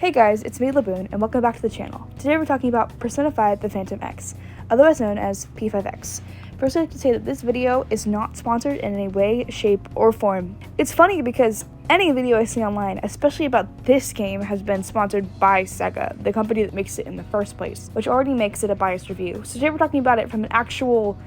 Hey guys, it's me, Laboon, and welcome back to the channel. Today we're talking about Persona 5 The Phantom X, otherwise known as P5X. First, I'd like to say that this video is not sponsored in any way, shape, or form. It's funny because any video I see online, especially about this game, has been sponsored by Sega, the company that makes it in the first place, which already makes it a biased review. So today we're talking about it from an actual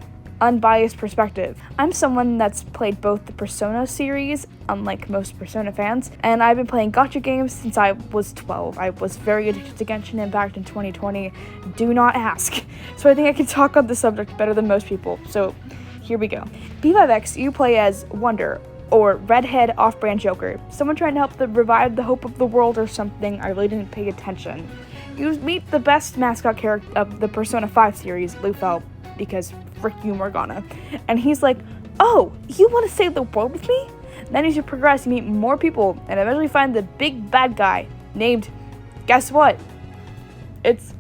unbiased perspective. I'm someone that's played both the Persona series, unlike most Persona fans, and I've been playing gacha games since I was 12. I was very addicted to Genshin Impact in 2020. Do not ask. So I think I can talk on the subject better than most people. So here we go. P5X, you play as Wonder, or redhead off-brand Joker, someone trying to help revive the hope of the world or something. I really didn't pay attention. You meet the best mascot character of the Persona 5 series, Lufel, because frick you, Morgana. And he's like, oh, you want to save the world with me? Then as you progress, you meet more people and eventually find the big bad guy named, guess what? It's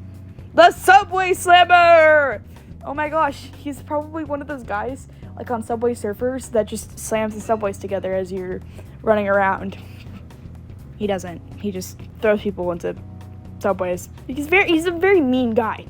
the Subway Slammer! Oh my gosh, he's probably one of those guys, like on Subway Surfers, that just slams the subways together as you're running around. He doesn't. He just throws people into subways. He's a very mean guy.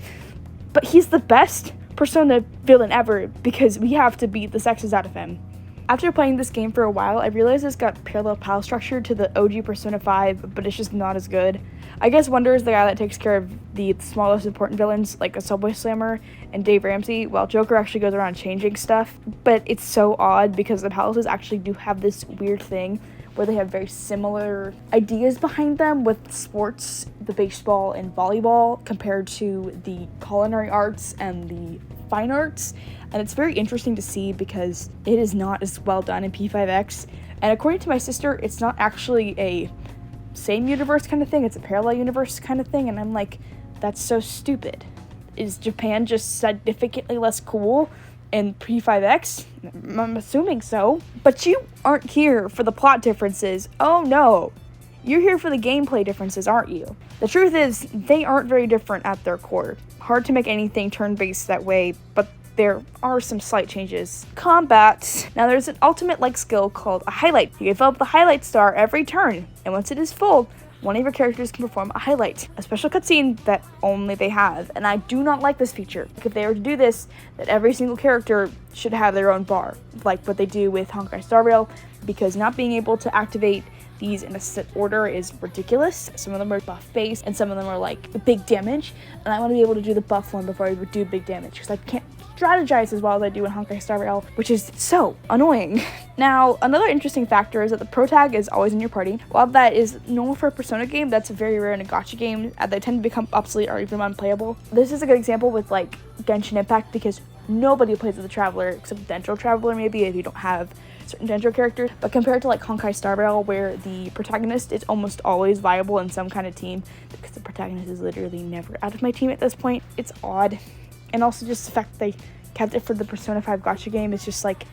But he's the best Persona villain ever because we have to beat the sexes out of him. After playing this game for a while, I realized it's got parallel power structure to the OG Persona 5, but it's just not as good. I guess Wonder is the guy that takes care of the smallest important villains, like a Subway Slammer and Dave Ramsey, while Joker actually goes around changing stuff. But it's so odd because the palaces actually do have this weird thing where they have very similar ideas behind them with sports, the baseball and volleyball, compared to the culinary arts and the fine arts. And it's very interesting to see because it is not as well done in P5X. And according to my sister, it's not actually a same universe kind of thing, it's a parallel universe kind of thing. And I'm like, that's so stupid. Is Japan just significantly less cool in P5X? I'm assuming so. But you aren't here for the plot differences. Oh no. You're here for the gameplay differences, aren't you? The truth is, they aren't very different at their core. Hard to make anything turn-based that way, but there are some slight changes. Combat. Now there's an ultimate-like skill called a highlight. You can fill up the highlight star every turn, and once it is full, one of your characters can perform a highlight, a special cutscene that only they have, and I do not like this feature. If they were to do this, that every single character should have their own bar, like what they do with Honkai Star Rail, because not being able to activate these in a set order is ridiculous. Some of them are buff based, and some of them are like big damage, and I want to be able to do the buff one before I would do big damage, because I can't strategize as well as I do in Honkai Star Rail, which is so annoying. Now, another interesting factor is that the pro tag is always in your party. While that is normal for a Persona game, that's very rare in a gacha game, as they tend to become obsolete or even unplayable. This is a good example with like Genshin Impact because nobody plays with the Traveler except Dendro Traveler maybe if you don't have certain Dendro characters. But compared to like Honkai Star Rail, where the protagonist is almost always viable in some kind of team, because the protagonist is literally never out of my team at this point, it's odd. And also just the fact they kept it for the Persona 5 gacha game is just like,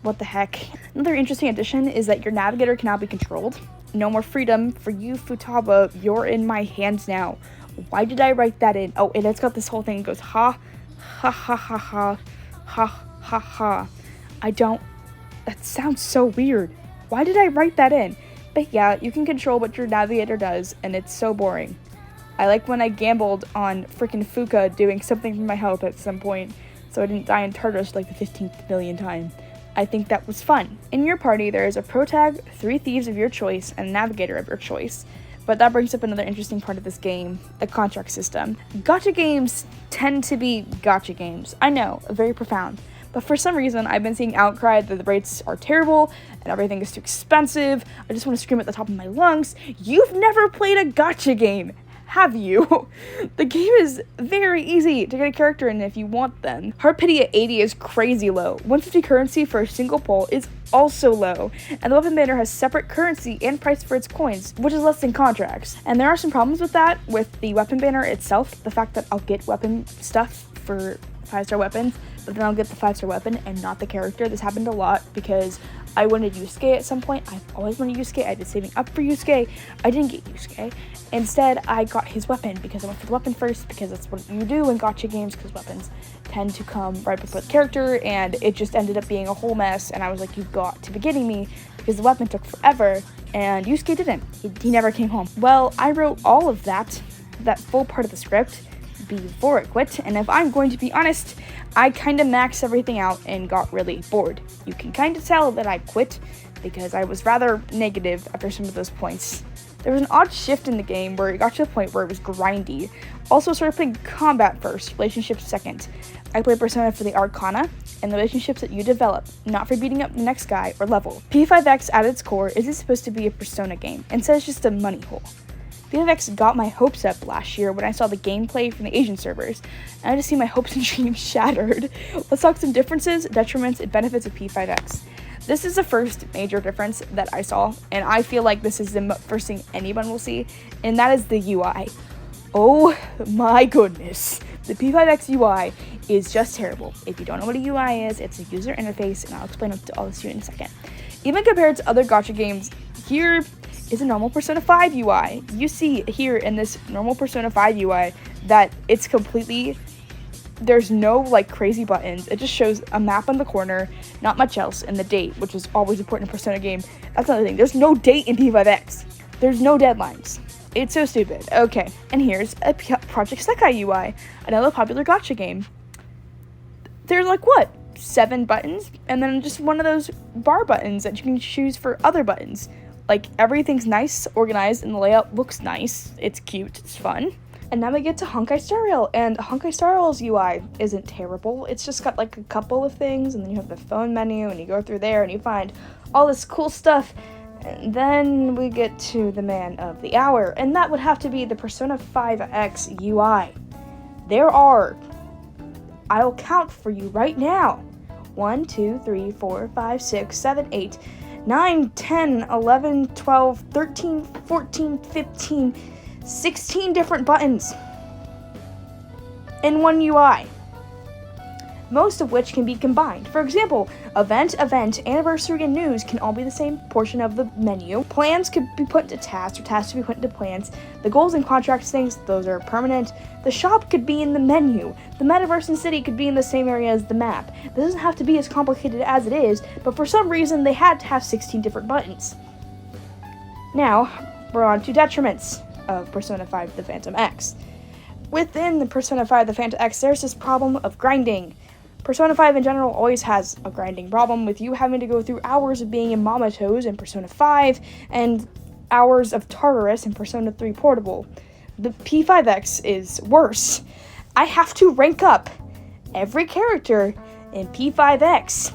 what the heck. Another interesting addition is that your navigator can now be controlled. No more freedom for you, Futaba. You're in my hands now. Why did I write that in? Oh, and it's got this whole thing that goes ha, ha, ha, ha, ha, ha, ha, ha. That sounds so weird. Why did I write that in? But yeah, you can control what your navigator does, and it's so boring. I like when I gambled on freaking Fuka doing something for my health at some point, so I didn't die in Tartarus like the 15th million time. I think that was fun. In your party, there is a pro tag, 3 thieves of your choice, and a navigator of your choice. But that brings up another interesting part of this game, the contract system. Gacha games tend to be gacha games. I know, very profound. But for some reason, I've been seeing outcry that the rates are terrible and everything is too expensive. I just want to scream at the top of my lungs. You've never played a gacha game, have you? The game is very easy to get a character in if you want them. Heart pity at 80 is crazy low. 150 currency for a single pull is also low. And the weapon banner has separate currency and price for its coins, which is less than contracts. And there are some problems with that, with the weapon banner itself. The fact that I'll get weapon stuff for 5-star weapons, but then I'll get the 5-star weapon and not the character. This happened a lot because I wanted Yusuke at some point. I've always wanted Yusuke. I've been saving up for Yusuke. I didn't get Yusuke. Instead, I got his weapon because I went for the weapon first, because that's what you do in gacha games, because weapons tend to come right before the character, and it just ended up being a whole mess, and I was like, you've got to be kidding me, because the weapon took forever, and Yusuke didn't. He never came home. Well, I wrote all of that full part of the script, before it quit, and if I'm going to be honest, I kind of maxed everything out and got really bored. You can kind of tell that I quit because I was rather negative after some of those points. There was an odd shift in the game where it got to the point where it was grindy. Also started playing combat first, relationships second. I played Persona for the arcana and the relationships that you develop, not for beating up the next guy or level. P5X at its core isn't supposed to be a Persona game, instead it's just a money hole. P5X got my hopes up last year when I saw the gameplay from the Asian servers, and I just see my hopes and dreams shattered. Let's talk some differences, detriments, and benefits of P5X. This is the first major difference that I saw, and I feel like this is the first thing anyone will see, and that is the UI. Oh my goodness. The P5X UI is just terrible. If you don't know what a UI is, it's a user interface, and I'll explain all this to you in a second. Even compared to other gacha games, here is a normal Persona 5 UI. You see here in this normal Persona 5 UI that it's completely, there's no like crazy buttons. It just shows a map on the corner, not much else, and the date, which is always important in a Persona game. That's another thing. There's no date in P5X. There's no deadlines. It's so stupid. Okay, and here's a Project Sekai UI, another popular gacha game. There's like what? 7 buttons, and then just one of those bar buttons that you can choose for other buttons. Like, everything's nice, organized, and the layout looks nice. It's cute, it's fun. And now we get to Honkai Star Rail, and Honkai Star Rail's UI isn't terrible. It's just got like a couple of things, and then you have the phone menu, and you go through there, and you find all this cool stuff. And then we get to the man of the hour, and that would have to be the Persona 5X UI. There are, I'll count for you right now, 1, 2, 3, 4, 5, 6, 7, 8, 9, 10, 11, 12, 13, 14, 15, 16 different buttons in one UI, most of which can be combined. For example, event, anniversary, and news can all be the same portion of the menu. Plans could be put into tasks, or tasks could be put into plans. The goals and contracts things, those are permanent. The shop could be in the menu. The metaverse and city could be in the same area as the map. This doesn't have to be as complicated as it is, but for some reason they had to have 16 different buttons. Now, we're on to detriments of Persona 5 The Phantom X. Within the Persona 5 The Phantom X, there's this problem of grinding. Persona 5 in general always has a grinding problem, with you having to go through hours of being in Mamatos in Persona 5, and hours of Tartarus in Persona 3 Portable. The P5X is worse. I have to rank up every character in P5X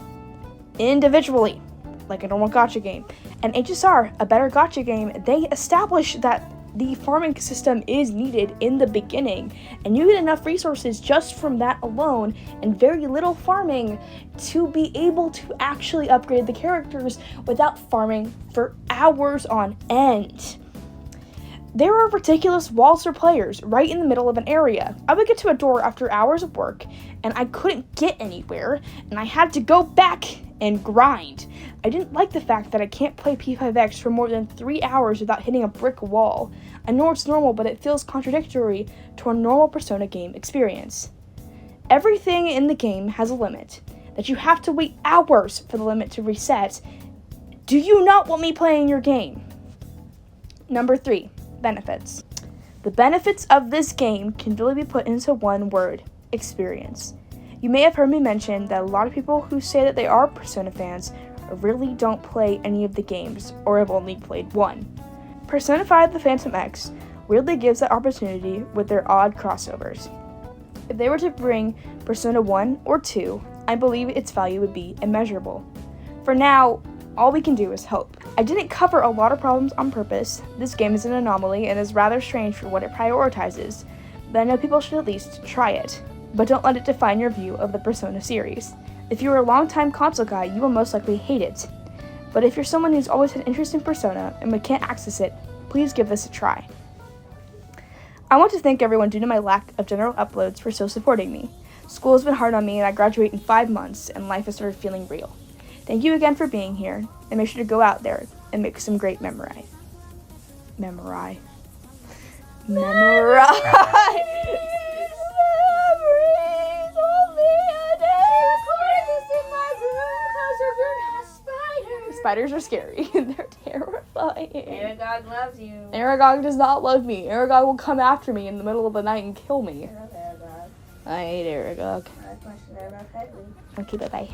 individually, like a normal gacha game. And HSR, a better gacha game, they establish that the farming system is needed in the beginning, and you get enough resources just from that alone and very little farming to be able to actually upgrade the characters without farming for hours on end. There are ridiculous walls for players right in the middle of an area. I would get to a door after hours of work and I couldn't get anywhere, and I had to go back and grind. I didn't like the fact that I can't play P5X for more than 3 hours without hitting a brick wall. I know it's normal, but it feels contradictory to a normal Persona game experience. Everything in the game has a limit, that you have to wait hours for the limit to reset. Do you not want me playing your game? Number 3, benefits. The benefits of this game can really be put into one word: experience. You may have heard me mention that a lot of people who say that they are Persona fans really don't play any of the games, or have only played one. Persona 5 The Phantom X weirdly gives that opportunity with their odd crossovers. If they were to bring Persona 1 or 2, I believe its value would be immeasurable. For now, all we can do is hope. I didn't cover a lot of problems on purpose. This game is an anomaly and is rather strange for what it prioritizes, but I know people should at least try it. But don't let it define your view of the Persona series. If you're a longtime console guy, you will most likely hate it. But if you're someone who's always had interest in Persona and but can't access it, please give this a try. I want to thank everyone due to my lack of general uploads for still supporting me. School has been hard on me, and I graduate in 5 months, and life has started feeling real. Thank you again for being here, and make sure to go out there and make some great memory. Memory. Spiders are scary. They're terrifying. Aragog loves you. Aragog does not love me. Aragog will come after me in the middle of the night and kill me. I love Aragog. I hate Aragog. I want you to Aragog. Okay, bye-bye.